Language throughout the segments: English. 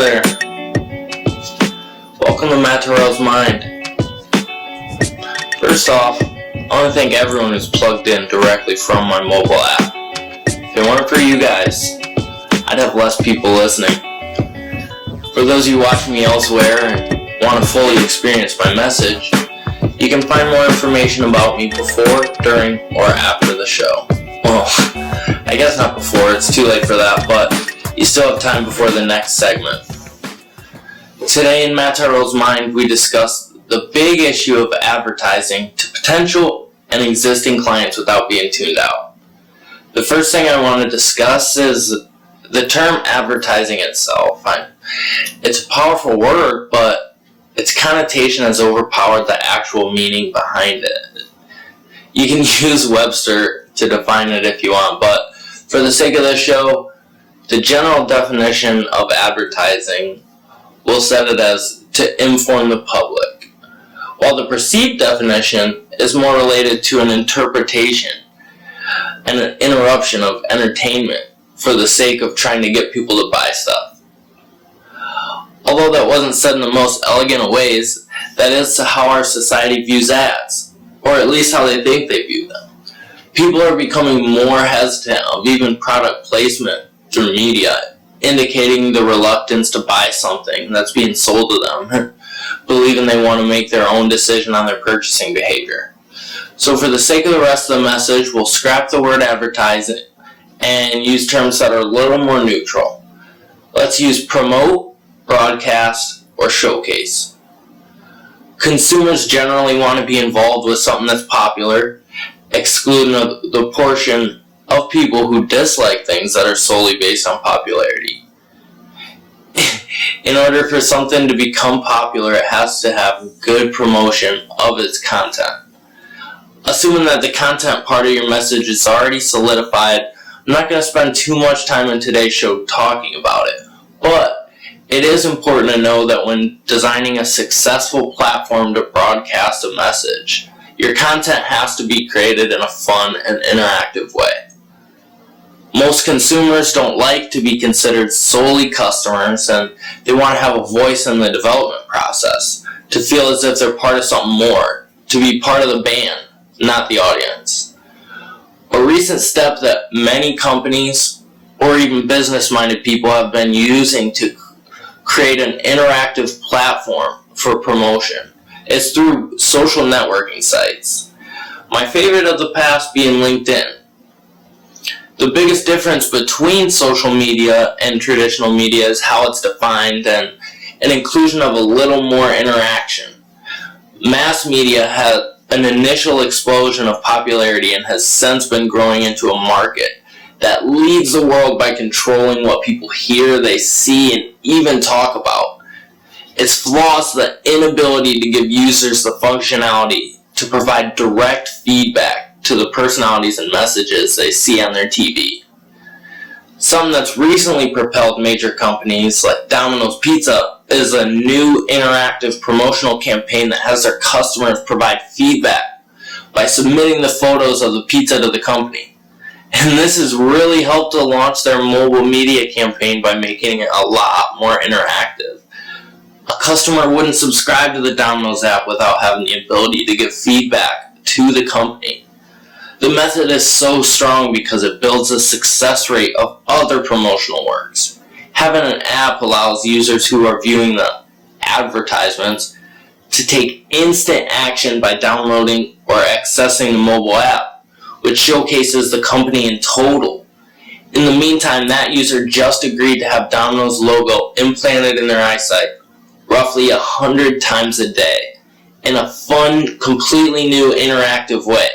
there. Welcome to Matt Tyrrell's Mind. First off, I want to thank everyone who's plugged in directly from my mobile app. If it weren't for you guys, I'd have less people listening. For those of you watching me elsewhere and want to fully experience my message, you can find more information about me before, during, or after the show. Well, I guess not before, it's too late for that, but you still have time before the next segment. Today in Matt Tyrrell's Mind, we discuss the big issue of advertising to potential and existing clients without being tuned out. The first thing I want to discuss is the term advertising itself. It's a powerful word, but its connotation has overpowered the actual meaning behind it. You can use Webster to define it if you want, but for the sake of this show, the general definition of advertising, we'll set it as to inform the public, while the perceived definition is more related to an interpretation and an interruption of entertainment for the sake of trying to get people to buy stuff. Although that wasn't said in the most elegant of ways, that is how our society views ads, or at least how they think they view them. People are becoming more hesitant of even product placement through media, indicating the reluctance to buy something that's being sold to them, believing they want to make their own decision on their purchasing behavior. So for the sake of the rest of the message, we'll scrap the word advertising and use terms that are a little more neutral. Let's use promote, broadcast, or showcase. Consumers generally want to be involved with something that's popular, excluding the portion of people who dislike things that are solely based on popularity. In order for something to become popular, it has to have good promotion of its content. Assuming that the content part of your message is already solidified, I'm not going to spend too much time in today's show talking about it, but it is important to know that when designing a successful platform to broadcast a message, your content has to be created in a fun and interactive way. Most consumers don't like to be considered solely customers, and they want to have a voice in the development process, to feel as if they're part of something more, to be part of the band, not the audience. A recent step that many companies or even business-minded people have been using to create an interactive platform for promotion is through social networking sites. My favorite of the past being LinkedIn. The biggest difference between social media and traditional media is how it's defined and an inclusion of a little more interaction. Mass media had an initial explosion of popularity and has since been growing into a market that leads the world by controlling what people hear, they see, and even talk about. Its flaws the inability to give users the functionality to provide direct feedback to the personalities and messages they see on their TV. Something that's recently propelled major companies like Domino's Pizza is a new interactive promotional campaign that has their customers provide feedback by submitting the photos of the pizza to the company. And this has really helped to launch their mobile media campaign by making it a lot more interactive. A customer wouldn't subscribe to the Domino's app without having the ability to give feedback to the company. The method is so strong because it builds a success rate of other promotional works. Having an app allows users who are viewing the advertisements to take instant action by downloading or accessing the mobile app, which showcases the company in total. In the meantime, that user just agreed to have Domino's logo implanted in their eyesight roughly 100 times a day in a fun, completely new interactive way.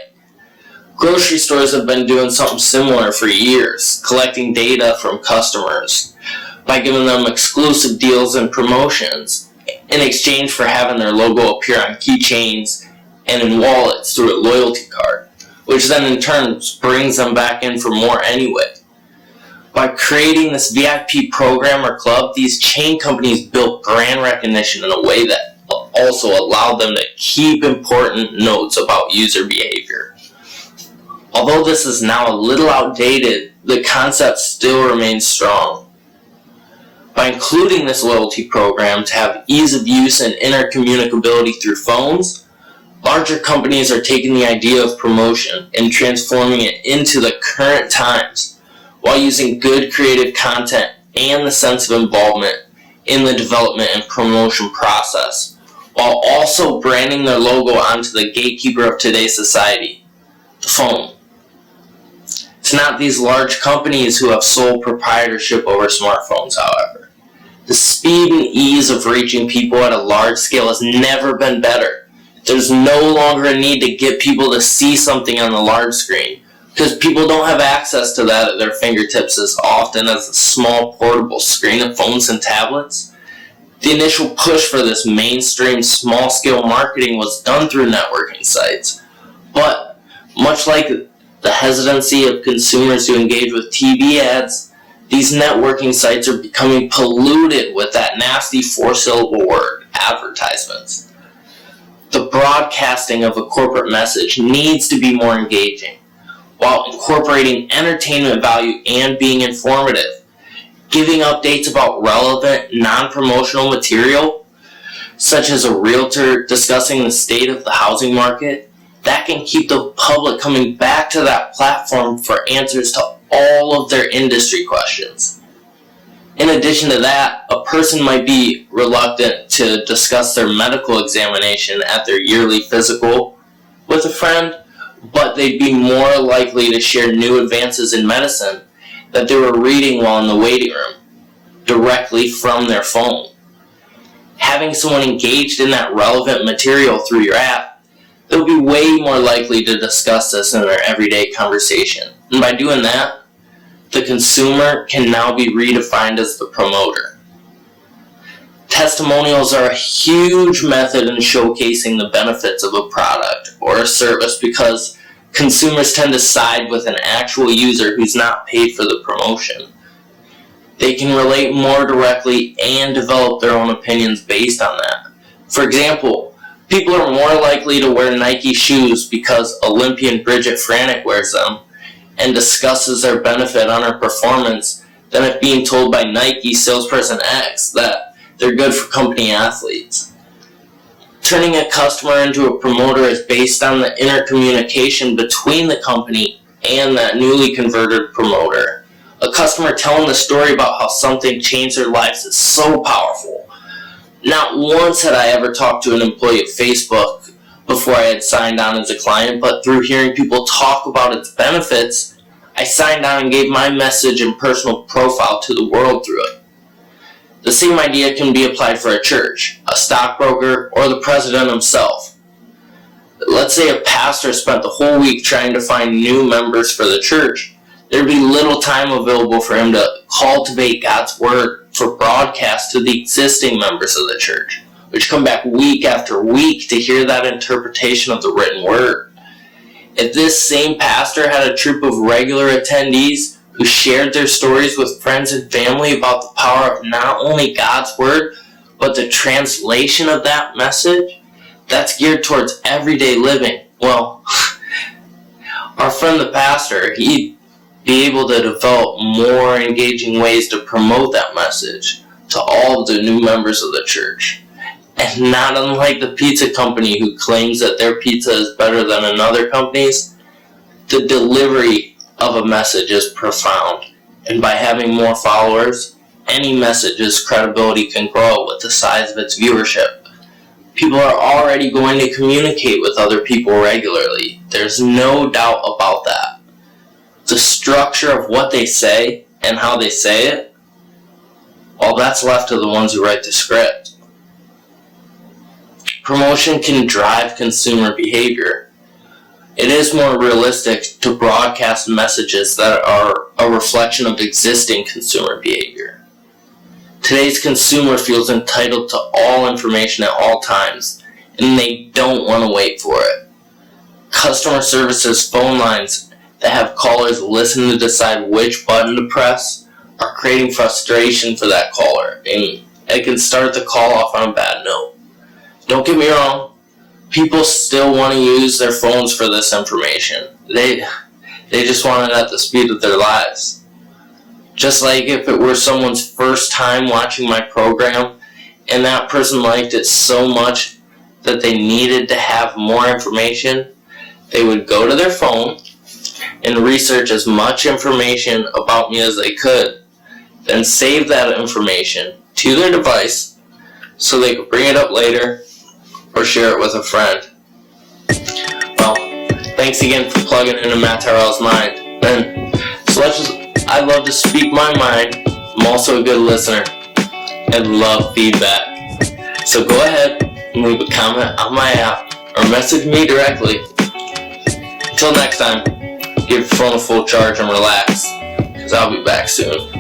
Grocery stores have been doing something similar for years, collecting data from customers by giving them exclusive deals and promotions in exchange for having their logo appear on keychains and in wallets through a loyalty card, which then in turn brings them back in for more anyway. By creating this VIP program or club, these chain companies built brand recognition in a way that also allowed them to keep important notes about user behavior. Although this is now a little outdated, the concept still remains strong. By including this loyalty program to have ease of use and intercommunicability through phones, larger companies are taking the idea of promotion and transforming it into the current times while using good creative content and the sense of involvement in the development and promotion process, while also branding their logo onto the gatekeeper of today's society, the phone. It's not these large companies who have sole proprietorship over smartphones, however. The speed and ease of reaching people at a large scale has never been better. There's no longer a need to get people to see something on the large screen, because people don't have access to that at their fingertips as often as the small portable screen of phones and tablets. The initial push for this mainstream small-scale marketing was done through networking sites, but much like the hesitancy of consumers to engage with TV ads, these networking sites are becoming polluted with that nasty 4-syllable word, advertisements. The broadcasting of a corporate message needs to be more engaging, while incorporating entertainment value and being informative. Giving updates about relevant, non-promotional material, such as a realtor discussing the state of the housing market, that can keep the public coming back to that platform for answers to all of their industry questions. In addition to that, a person might be reluctant to discuss their medical examination at their yearly physical with a friend, but they'd be more likely to share new advances in medicine that they were reading while in the waiting room, directly from their phone. Having someone engaged in that relevant material through your app, they'll be way more likely to discuss this in their everyday conversation. And by doing that, the consumer can now be redefined as the promoter. Testimonials are a huge method in showcasing the benefits of a product or a service because consumers tend to side with an actual user who's not paid for the promotion. They can relate more directly and develop their own opinions based on that. For example, people are more likely to wear Nike shoes because Olympian Bridget Franek wears them and discusses their benefit on her performance than if being told by Nike salesperson X that they're good for company athletes. Turning a customer into a promoter is based on the intercommunication between the company and that newly converted promoter. A customer telling the story about how something changed their lives is so powerful. Not once had I ever talked to an employee of Facebook before I had signed on as a client, but through hearing people talk about its benefits, I signed on and gave my message and personal profile to the world through it. The same idea can be applied for a church, a stockbroker, or the president himself. Let's say a pastor spent the whole week trying to find new members for the church. There'd be little time available for him to cultivate God's word for broadcast to the existing members of the church, which come back week after week to hear that interpretation of the written word. If this same pastor had a troop of regular attendees who shared their stories with friends and family about the power of not only God's word, but the translation of that message, that's geared towards everyday living. Well, our friend the pastor, he'd be able to develop more engaging ways to promote that message to all of the new members of the church. And not unlike the pizza company who claims that their pizza is better than another company's, the delivery of a message is profound. And by having more followers, any message's credibility can grow with the size of its viewership. People are already going to communicate with other people regularly. There's no doubt about that. The structure of what they say and how they say it, well, that's left to the ones who write the script. Promotion can drive consumer behavior. It is more realistic to broadcast messages that are a reflection of existing consumer behavior. Today's consumer feels entitled to all information at all times, and they don't want to wait for it. Customer service's phone lines that have callers listen to decide which button to press are creating frustration for that caller, and it can start the call off on a bad note. Don't get me wrong, people still want to use their phones for this information. They just want it at the speed of their lives. Just like if it were someone's first time watching my program and that person liked it so much that they needed to have more information, they would go to their phone and research as much information about me as they could, then save that information to their device so they could bring it up later or share it with a friend. Well, thanks again for plugging into Matt Tyrrell's mind. And so I love to speak my mind. I'm also a good listener and love feedback. So go ahead and leave a comment on my app or message me directly. Until next time, give your phone a full charge and relax, because I'll be back soon.